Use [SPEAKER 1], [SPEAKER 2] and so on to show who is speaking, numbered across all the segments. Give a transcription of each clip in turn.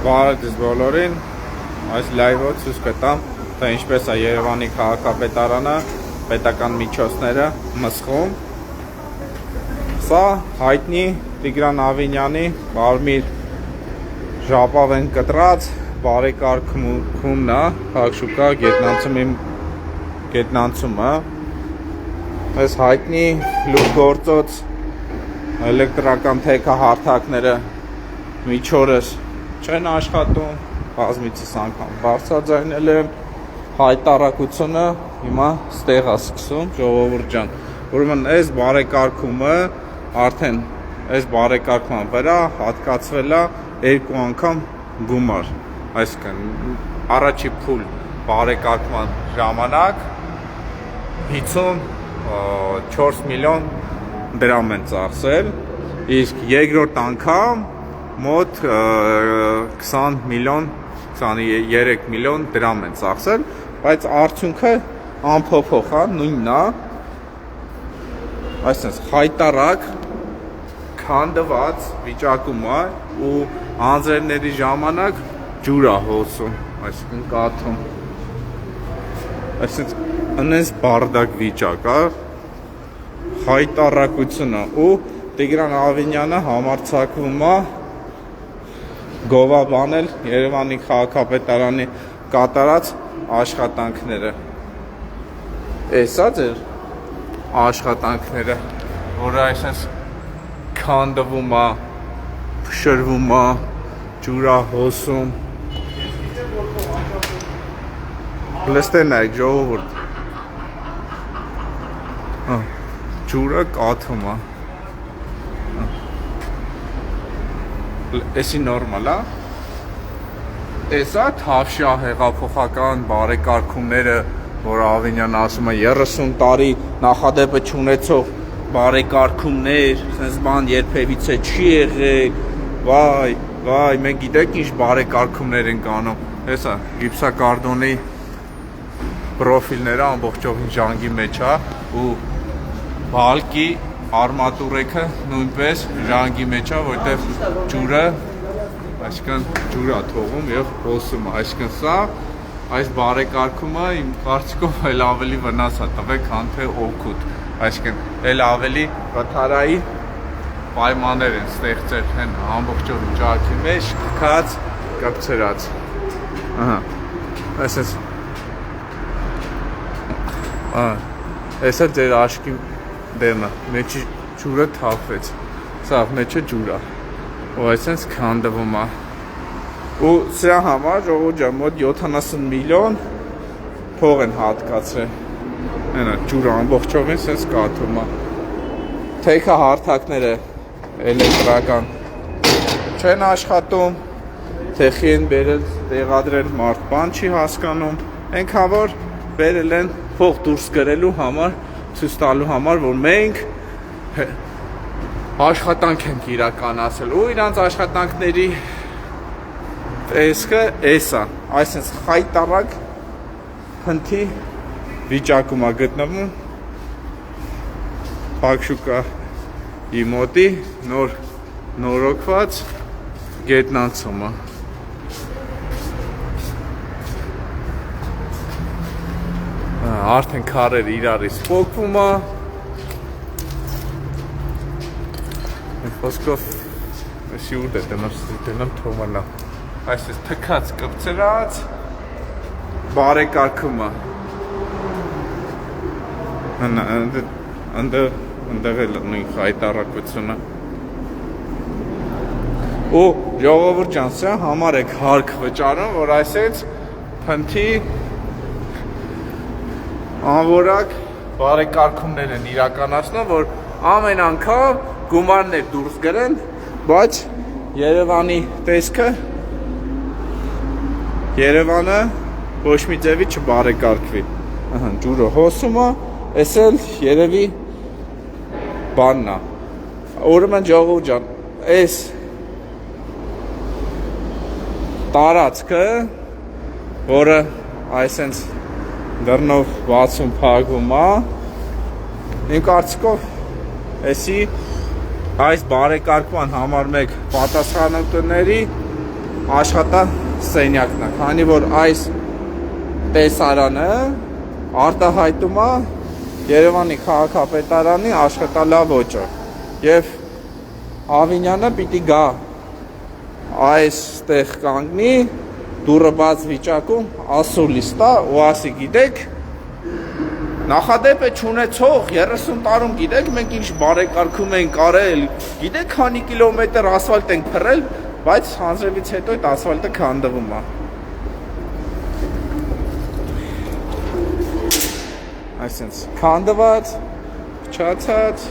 [SPEAKER 1] Բարև բոլորին, այս լայվով ցույց կտամ, թե ինչպես է Երևանի քաղաքապետարանը, պետական միջոցները մսխում։ Սա հայտնի Տիգրան Ավինյանի Մարմիր ժապավեն կտրած բարեկարգումն է, Խաղշուկա գետնանցումը։ Այս հայտնի լուգործոց էլեկտրական թեքահարթակները միջորս չեն աշխատում, բազմիցս անգամ բարձրաձայնել եմ, հայտարարությունը հիմա ստեղ է սկսում, ժողովուրդ ջան։ Ուրեմն այս բարեկարգումը արդեն այս բարեկարգման վրա հատկացվել է 2 անգամ գումար, այսինքն առաջի փուլ բարեկարգման ժամանակ 54 միլիոն դրամ են ծախսել, իսկ երկրորդ անգամ մոտ 20 միլիոն, 23 միլիոն դրամ են ծախսել, բայց արդյունքը անփոփոխ է, նույնն է, այսինքն հայտարարակ քանդված վիճակում է ու անձրևների ժամանակ ջուր է հոսում, այսինքն կաթում, այսինքն այնպես բարդակ վիճակ է, հայտարարությունը ու Տիգրան Ավինյանը համարձակվում է գովաբանել Երևանի քաղաքապետարանի կատարած աշխատանքները։ Էսա ձեր աշխատանքները, որ այսպես քանդվում է, փշրվում է, ջուր է հոսում։ Լստեն եք ժողովուրդ։ Ջուրը կաթում է։ Էսի նորմալ է։ Էսա թավշյա հեղափոխական բարեկարգումները, որ Ավինյանը ասում է 30 տարի նախադեպը չունեցող բարեկարգումներ, sense բան երբևիցե չի եղել, վայ, մենք գիտեք ինչ բարեկարգումներ են կանում։ Հեսա գիպսակարդոնի պրոֆիլները ամբողջովին ժանգի մեջ է ու բալկի արմատուրեքը նույնպես ժանգի մեջ է, որտեղ ջուրը, այսինքն ջուր է թողում եւ հոսում է, այսինքն սա այս բարեկարգումը իմ կարծիքով էլ ավելի վնաս է տվել, քան թե օգուտ, այսինքն էլ ավելի վթարայի պայմաններ են ստեղծել հեն ամբողջովին ճարքի մեջ, քած կպցրած, այսա ձեր աշկի դեմը, մեջի ջուրը թափվեց, սա մեջը ջուր է, ու այսենց քանդվում է, ու սրա համար ժողովուրդ ջան մոտ 70 միլիոն փող են հատկացրել, այնա ջուրը ամբողջովին սենց կաթում է, թեքահարթակները էլեկտրական չեն աշխատում, թեխի են բերել տեղադրել մարդ բան չի հասկանում, այնքան որ բերել են փող դուրս գրելու համար, ցույց տալու համար, որ մենք աշխատանք ենք իրականացրել ու իրանց աշխատանքների տեսքը էսա, այսինքն հայտարարակ հնթի վիճակում է գտնվում Խաղշուկայի մոտի նորոգված գետնանցումը։ Արդեն քարերը իրարից փոխվում է, խոսքով էսի ուր է դնամ թողանա, այսպես թքած կպցրած բարեկարգումը, ընդեղ էլ նույն հայտարարությունը, ու ժողովուրդ ջան սա համար եք հարկ վճարում, որ այսպես փնթի անորակ բարեկարգումներ են իրականացնում, որ ամեն անգամ գումարներ դուրս գրեն, բայց Երևանի տեսքը Երևանը ոչ մի ձևի չբարեկարգվի։ Ջուրը հոսում է, էս էլ երևի բանն է։ Ուրեմն ժողովուրդ ջան, այս տարածքը, որը այսենց դռնով բացում փակվում է, իմ կարծիքով էսի այս բարեկարգման համար մեկ պատասխանատուների աշխատասենյակն է, քանի որ այս տեսարանը արտահայտում է Երևանի քաղաքապետարանի աշխատալավոճը եւ Ավինյանը պիտի գա այստեղ կանգնի դուրը բաց վիճակում ասուլիս տա ու ասի գիտեք նախադեպ է չունեցող 30 տարում գիտեք մենք ինչ բարեկարգում ենք արել գիտեք քանի կիլոմետր ասֆալտ ենք փռել բայց հանձրևից հետո այդ ասֆալտը քանդվում է այսինքն քանդված փչացած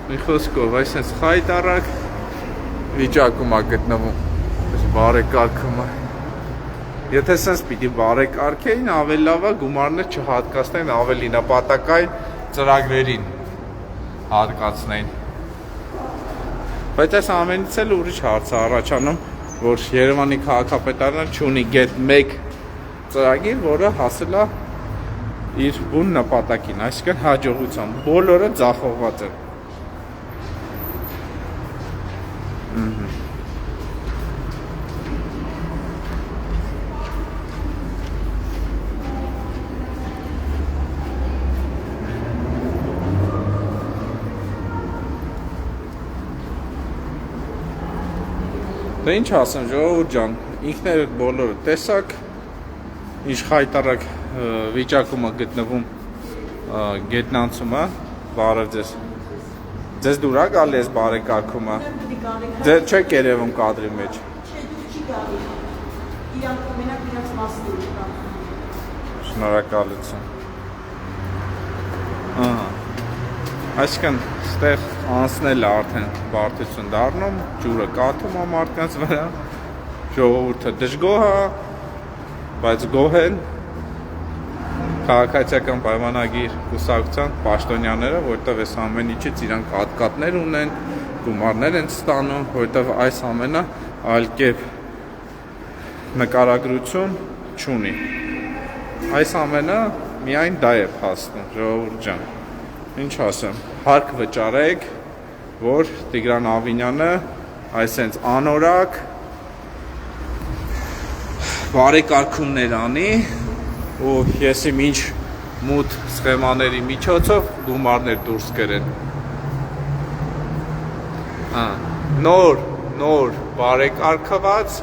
[SPEAKER 1] մի խոսքով այսինքն խայտարակ վիճակում է գտնվում այս բարեկարգումը եթե sense պիտի բարեկարգեին ավելի լավ է գումարներ չհատկացնեն ավելի նպատակային ծրագրերին հատկացնեն բայց այս ամենից էլ ուրիշ հարց է առաջանում որ Երևանի քաղաքապետարանը չունի get 1 ծրագիր որը հասել է իր բուն նպատակին այսինքն հաջողությամբ բոլորը ձախողված են Դե ինչ ասեմ ժողովուրդ ջան, ինքներդ բոլորը տեսակ ինչ խայտարակ վիճակում է գտնվում գետնանցումը, բարև ձեզ։ Ձեզ դուր է գալի այս բարեկարգումը։ Ձեզ չեք երևում կադրի մեջ։
[SPEAKER 2] Չէ, դուր չի գալի։ Իրանք մենակ իրանք մասն են։
[SPEAKER 1] Շնորհակալություն։ Այսինքն ստեղ անցնել արդեն բարդություն դառնում, ջուրը կաթում է մարդկանց վրա, ժողովուրդը դժգոհ է, բայց գոհ են քաղաքացիական պայմանագիր կուսակցության պաշտոնյաները, որտեղ այս ամեն ինչից իրանք հատկատներ ունեն, գումարներ են ստանում, որտեղ այս ամենը այլ կերպ նկարագրություն չունի։ Այս ամենը միայն դա է փաստում, ժողովուրդ ջան։ Ինչ ասեմ, հարկ վճարեք, որ Տիգրան Ավինյանը այսենց անորակ բարեկարգումներ անի ու ես իմ ինչ մութ սխեմաների միջոցով գումարներ դուրս կրեն։ Նոր բարեկարգված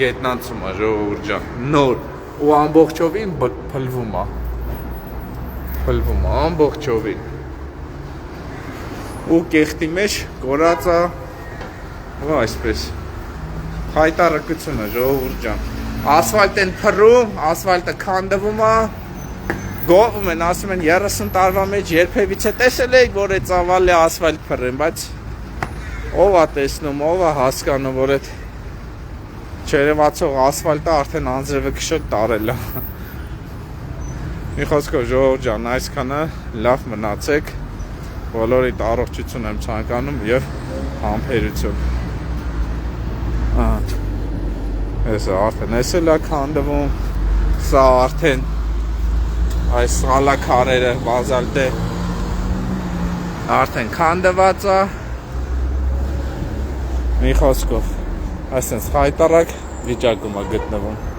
[SPEAKER 1] գետնանցում է ժողովուրդ ջան, նոր ու ամբողջովին փլվում է ամբողջովին ու կեղտի մեջ կորած է ու այսպես հայտարարությունը ժողովուրդ ջան ասֆալտ են փռում ասֆալտը քանդվում է գովում են ասում են 30 տարվա մեջ երբևիցե տեսել եք որ այդ ծավալի ասֆալտ փռեն բայց ով է տեսնում ով է հասկանում որ այդ չերևացող ասֆալտը արդեն անձրևը քշոտ տարել է մի խոսքով ժողովուրդ ջան այսքանը լավ մնացեք բոլորիդ առողջություն եմ ցանկանում եւ համբերություն Այս արդեն էսել է քանդվում սա արդեն այս սալաքարերը բազալտե արդեն քանդված է մի խոսքով այսպես խայտարակ վիճակում է գտնվում